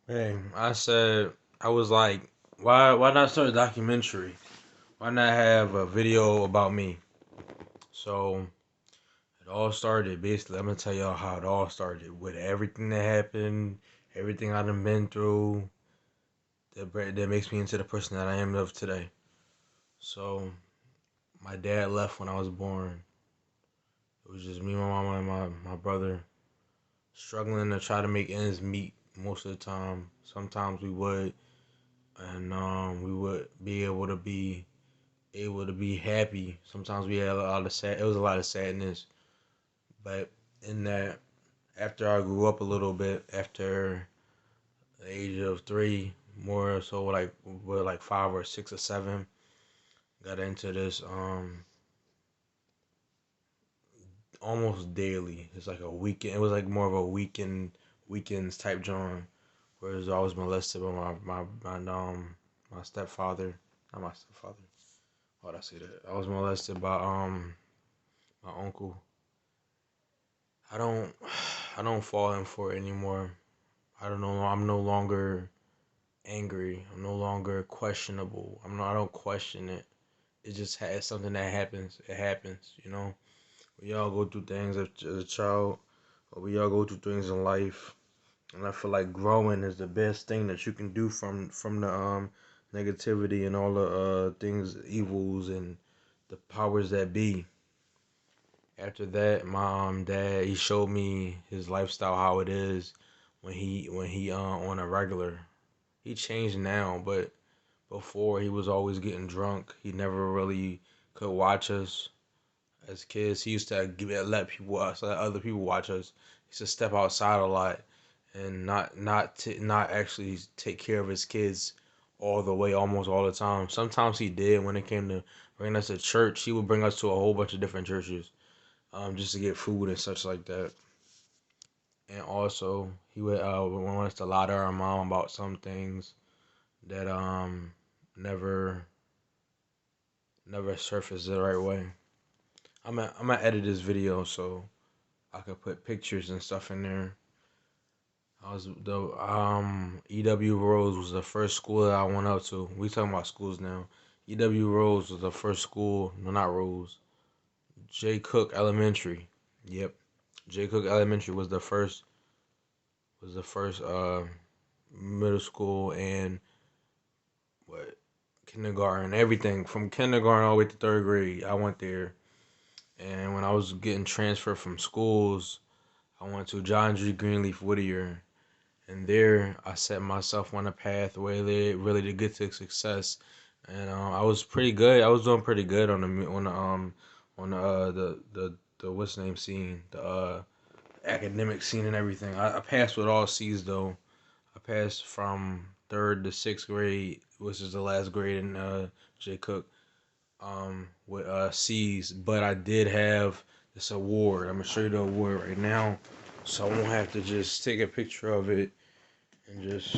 Hey, I said I was like, why not start a documentary? Why not have a video about me? So it all started basically. I'm gonna tell y'all how it all started with everything that happened, everything I done been through that makes me into the person that I am of today. So my dad left when I was born. It was just me, my mama, and my brother struggling to try to make ends meet most of the time. Sometimes we would, and we would be able to be happy. Sometimes we had a lot of sad. It was a lot of sadness, but in that, after I grew up a little bit, after the age of 3, more so like 5 or 6 or 7, got into this almost daily. It's like a weekend. It was like more of a weekends type joint. Whereas I was molested by my stepfather, not my stepfather. Why'd I say that? I was molested by my uncle. I don't I don't fall in for it anymore. I don't know. I'm no longer angry. I'm no longer questionable. I don't question it. It just has something that happens. It happens. We all go through things as a child, or we all go through things in life. And I feel like growing is the best thing that you can do from the negativity and all the things, evils and the powers that be. After that, my dad, he showed me his lifestyle, how it is when he on a regular. He changed now, but before he was always getting drunk. He never really could watch us as kids. He used to let let other people watch us. He used to step outside a lot and not actually take care of his kids all the way, almost all the time. Sometimes he did when it came to bringing us to church. He would bring us to a whole bunch of different churches, just to get food and such like that. And also, he would want us to lie to our mom about some things that never never surfaced the right way. I'm gonna edit this video so I could put pictures and stuff in there. I was the EW Rose was the first school that I went up to. We talking about schools now. EW Rose was the first school. No, not Rose. J Cook Elementary. Yep. J Cook Elementary was the first middle school and what kindergarten, everything from kindergarten all the way to third grade. I went there, and when I was getting transferred from schools, I went to John G. Greenleaf Whittier, and there I set myself on a path really to get to success, and I was pretty good. I was doing pretty good on the what's the name scene, the academic scene and everything. I passed with all C's though. I passed from third to sixth grade, which is the last grade in J Cook, with C's. But I did have this award. I'm gonna show you the award right now, so I won't have to just take a picture of it and just.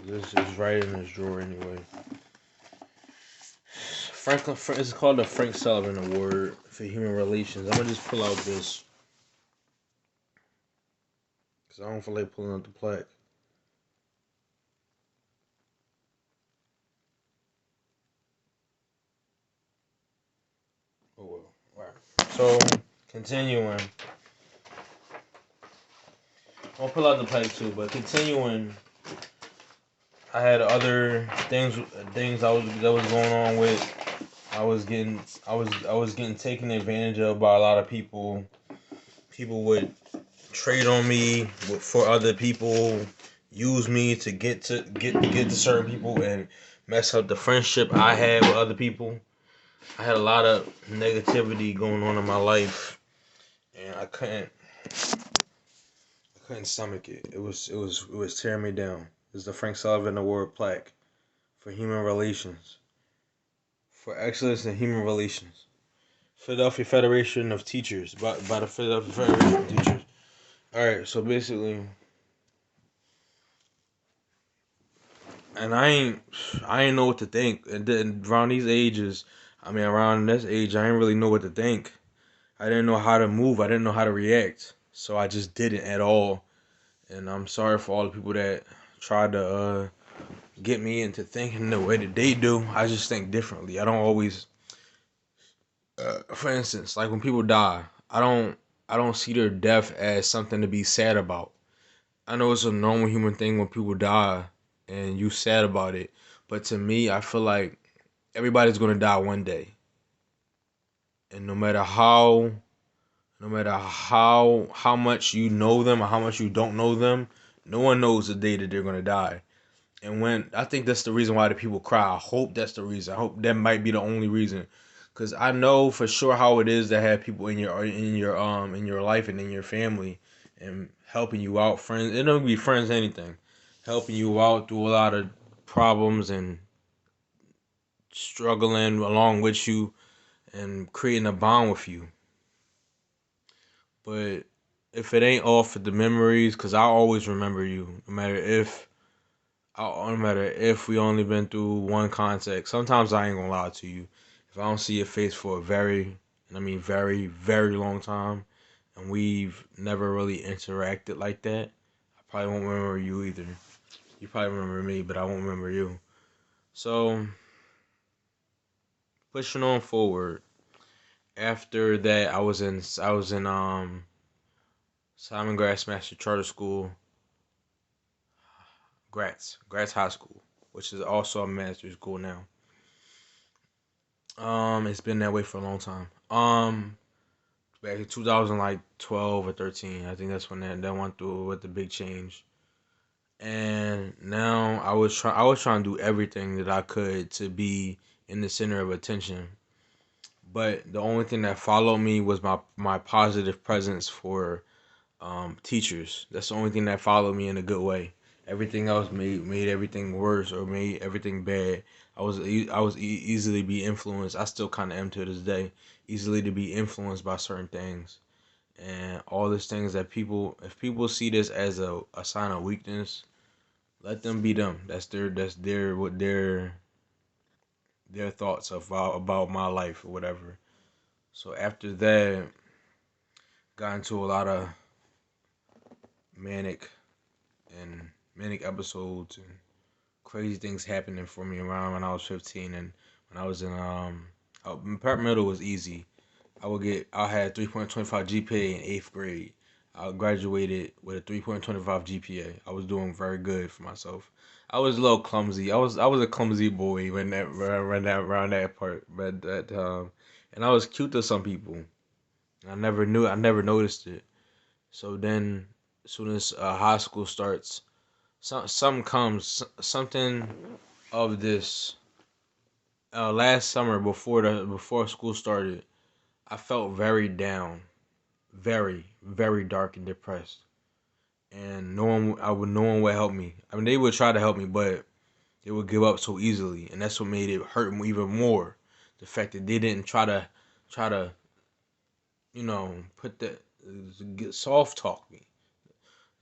This is right in this drawer anyway. It's called the Frank Sullivan Award for Human Relations. I'm gonna just pull out this because I don't feel like pulling out the plaque. Oh well. Alright. So continuing, I'll pull out the plaque too. But continuing, I had other things that was going on with. I was getting taken advantage of by a lot of people. People would trade on me for other people, use me to get to certain people and mess up the friendship I had with other people. I had a lot of negativity going on in my life, and I couldn't stomach it. It was tearing me down. This is the Frank Sullivan Award plaque for human relations, for excellence in human relations. Philadelphia Federation of Teachers, by the Philadelphia Federation of Teachers. All right, so basically, and I ain't know what to think. And then around these ages, around this age, I didn't really know what to think. I didn't know how to move. I didn't know how to react. So I just didn't at all. And I'm sorry for all the people that tried to get me into thinking the way that they do. I just think differently. I don't always, for instance, like when people die, I don't see their death as something to be sad about. I know it's a normal human thing when people die and you sad about it, but to me, I feel like everybody's gonna die one day, and no matter how much you know them or how much you don't know them, no one knows the day that they're gonna die. And when I think that's the reason why the people cry. I hope that's the reason. I hope that might be the only reason, because I know for sure how it is to have people in your life and in your family and helping you out. Friends, it don't be friends, anything, helping you out through a lot of problems and struggling along with you and creating a bond with you. But if it ain't all for the memories, because I always remember you, no matter if we only been through one contact. Sometimes I ain't gonna lie to you. If I don't see your face for a very, and I mean very, very long time, and we've never really interacted like that, I probably won't remember you either. You probably remember me, but I won't remember you. So pushing on forward. After that, I was in Simon Grassmaster Charter School, Gratz High School, which is also a master's school now. It's been that way for a long time. Back in 2000, like 12 or 13, I think that's when that went through with the big change. And now I was trying to do everything that I could to be in the center of attention. But the only thing that followed me was my positive presence for teachers. That's the only thing that followed me in a good way. Everything else made everything worse or made everything bad. I was easily be influenced. I still kind of am to this day, easily to be influenced by certain things and all these things that people. If people see this as a sign of weakness, let them be them. That's their what their thoughts about my life or whatever. So after that, got into a lot of manic and manic episodes and crazy things happening for me around when I was 15 and when I was in prep middle was easy. I had 3.25 GPA in 8th grade. I graduated with a 3.25 GPA. I was doing very good for myself. I was a little clumsy. I was a clumsy boy when that around that part, but that and I was cute to some people. I never noticed it. So then, as soon as high school starts, something comes, something of this. Last summer, before school started, I felt very down, very dark and depressed, and no one would help me. I mean, they would try to help me, but they would give up so easily, and that's what made it hurt me even more. The fact that they didn't try to, put the get soft talk me.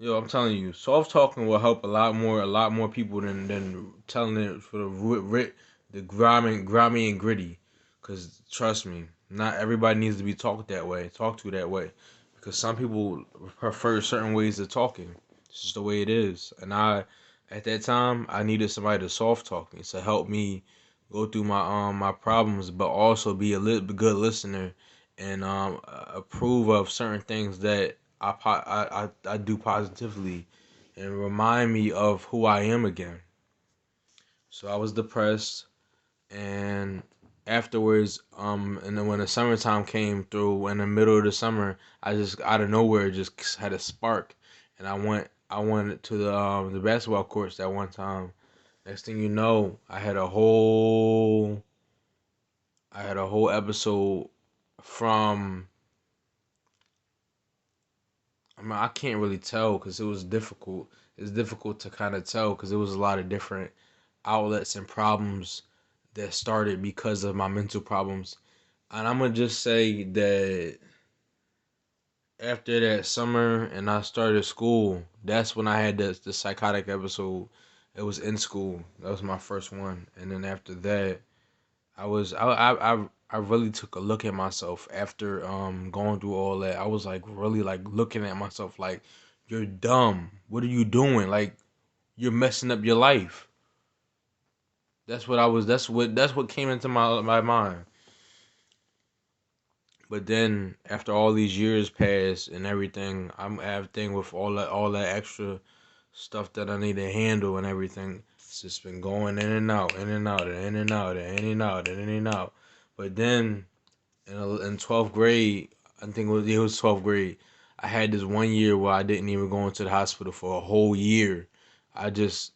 Yo, I'm telling you, soft talking will help a lot more people than telling it for the grimy and gritty. Cause trust me, not everybody needs to be talked to that way. Because some people prefer certain ways of talking. It's just the way it is. And at that time, I needed somebody to soft talk me to help me go through my problems, but also be a good listener and approve of certain things that I do positively and remind me of who I am again. So I was depressed, and afterwards, and then when the summertime came through, in the middle of the summer, I just out of nowhere just had a spark, and I went to the basketball courts that one time. Next thing you know, I had a whole episode from. I mean, I can't really tell because it was difficult. It's difficult to kind of tell because it was a lot of different outlets and problems that started because of my mental problems. And I'm gonna just say that after that summer and I started school, that's when I had the psychotic episode. It was in school. That was my first one. And then after that, I really took a look at myself after going through all that. I was like really like looking at myself like, You're dumb. What are you doing? Like, you're messing up your life. That's what I was. That's what came into my mind. But then after all these years pass and everything, I'm everything with all that extra stuff that I need to handle and everything. It's just been going in and out, in and out, and in and out, and in and out, and in and out. But then in 12th grade, I think it was 12th grade. I had this one year where I didn't even go into the hospital for a whole year. I just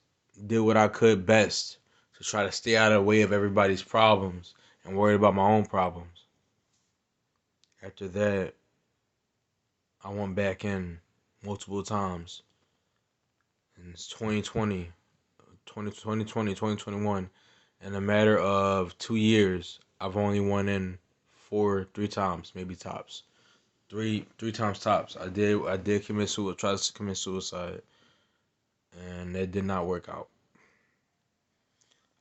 did what I could best to try to stay out of the way of everybody's problems and worried about my own problems. After that, I went back in multiple times. And it's 2020, 2021. In a matter of 2 years, I've only went in three times, maybe tops. Three times tops. I did try to commit suicide, and it did not work out.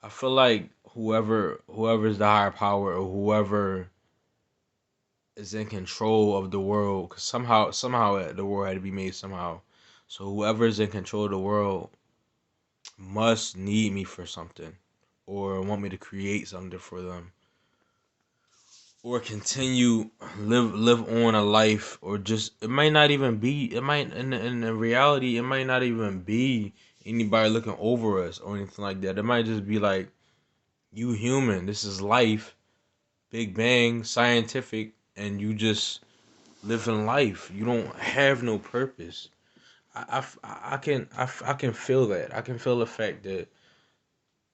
I feel like whoever's the higher power or whoever is in control of the world, cause somehow the world had to be made somehow. So whoever is in control of the world must need me for something, or want me to create something for them, or continue live on a life, or just it might not even be it might in reality it might not even be anybody looking over us or anything like that. It might just be like, you human, this is life, big bang, scientific, and you just living life. You don't have no purpose. I can feel that. I can feel the fact that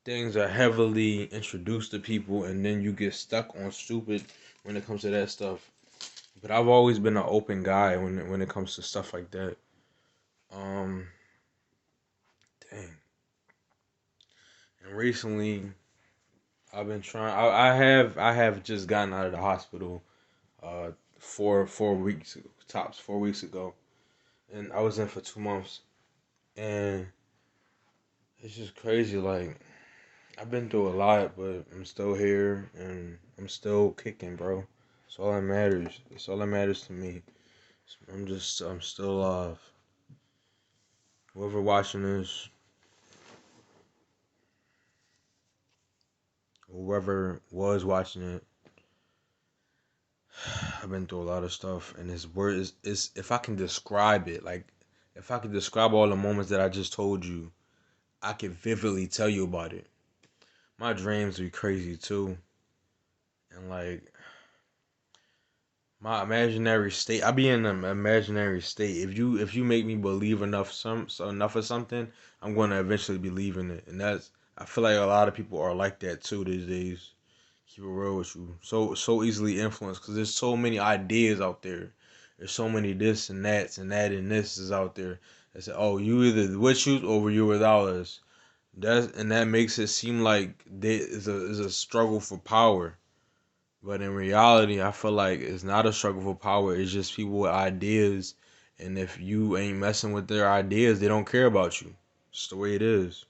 things are heavily introduced to people, and then you get stuck on stupid when it comes to that stuff. But I've always been an open guy when it comes to stuff like that. Um, dang. And recently, I've been trying. I have just gotten out of the hospital. Four weeks tops, 4 weeks ago, and I was in for 2 months, and it's just crazy. Like, I've been through a lot, but I'm still here and I'm still kicking, bro. That's all that matters. That's all that matters to me. I'm still alive. Whoever watching this, whoever was watching it, I've been through a lot of stuff, and this word is if I can describe it, like if I could describe all the moments that I just told you, I could vividly tell you about it. My dreams be crazy too, and like my imaginary state, I be in an imaginary state. If you make me believe enough of something, I'm gonna eventually believe in it, and that's I feel like a lot of people are like that too these days. Keep it real with you, so easily influenced because there's so many ideas out there. There's so many this and that and that and this is out there. They say, oh, you either with you or you without us. That makes it seem like there is a struggle for power. But in reality, I feel like it's not a struggle for power. It's just people with ideas. And if you ain't messing with their ideas, they don't care about you. It's the way it is.